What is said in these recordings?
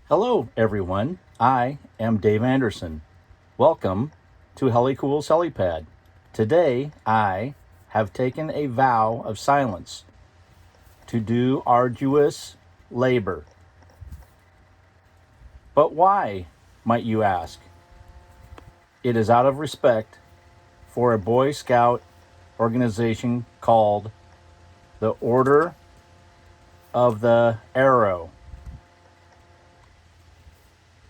Hello, everyone. I am Dave Anderson. Welcome to Helicool's Helipad. Today, I have taken a vow of silence to do arduous labor. But why, might you ask? It is out of respect for a Boy Scout organization called the Order of the Arrow.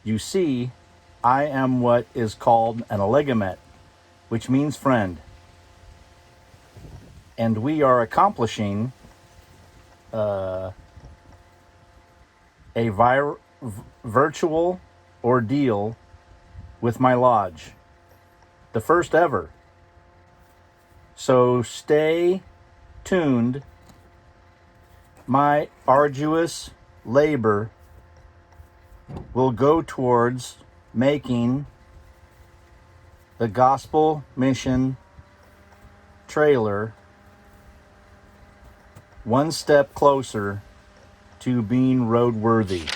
You see, I am what is called an oligament, which means friend. And we are accomplishing a virtual ordeal with my lodge, the first ever. So stay tuned. My arduous labor will go towards making the Gospel Mission trailer one step closer to being roadworthy.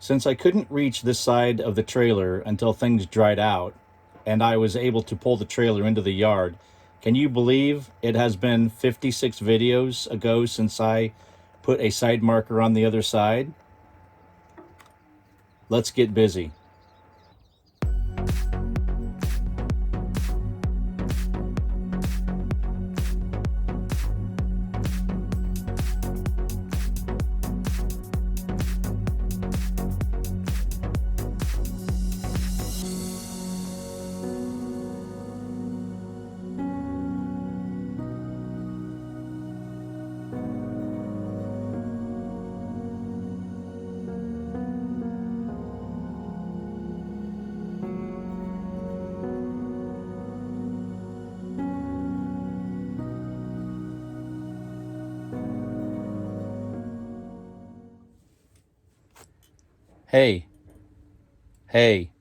Since I couldn't reach this side of the trailer until things dried out, and I was able to pull the trailer into the yard, can you believe it has been 56 videos ago since I put a side marker on the other side? Let's get busy. Hey,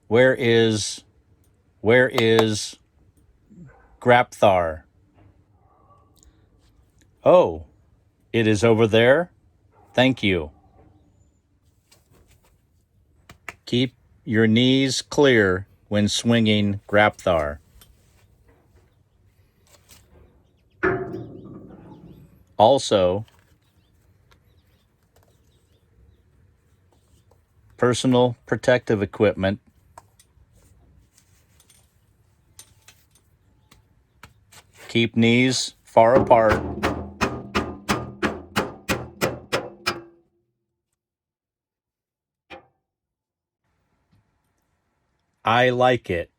where is Grapthar? Oh, it is over there? Thank you. Keep your knees clear when swinging Grapthar. Also, personal protective equipment. Keep knees far apart. I like it.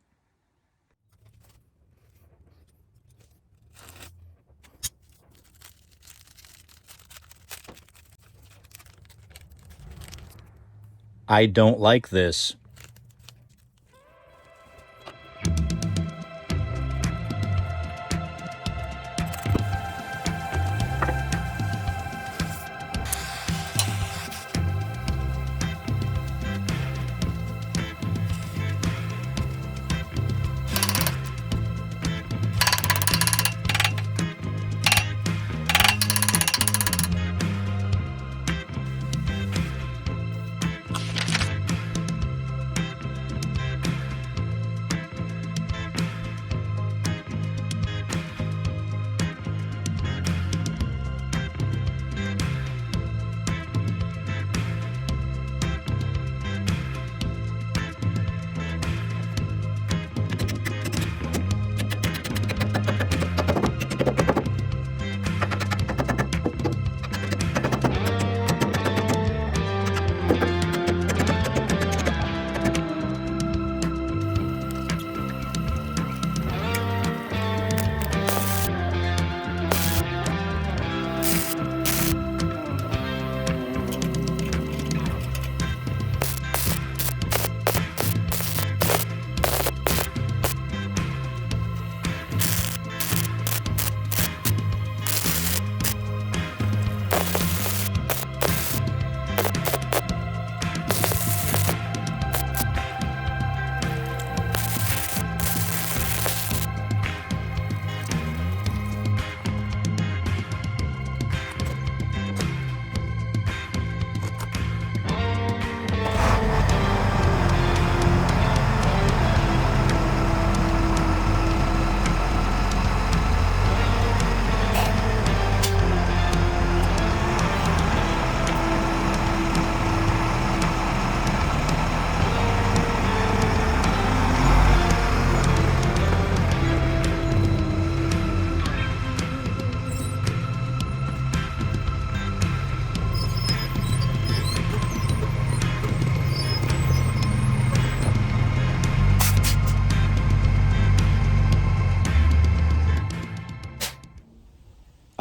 I don't like this.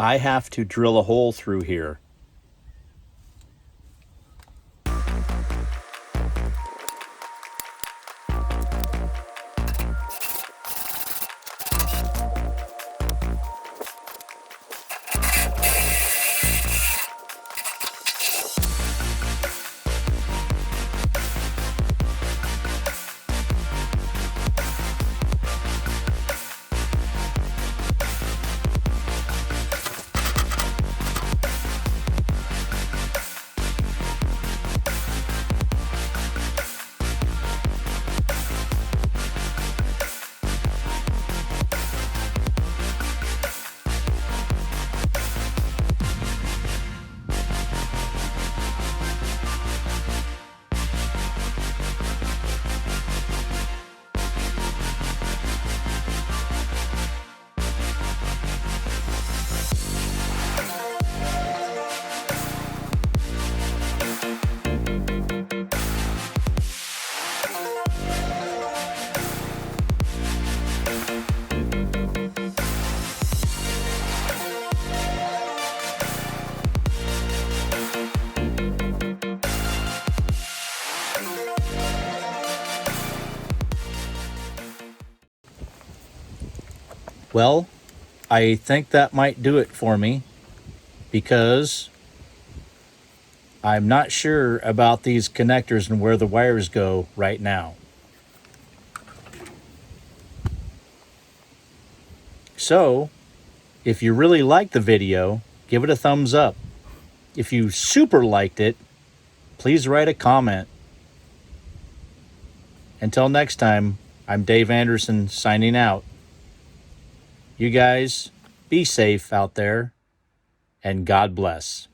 I have to drill a hole through here. Well, I think that might do it for me, because I'm not sure about these connectors and where the wires go right now. So, if you really liked the video, give it a thumbs up. If you super liked it, please write a comment. Until next time, I'm Dave Anderson signing out. You guys, be safe out there, and God bless.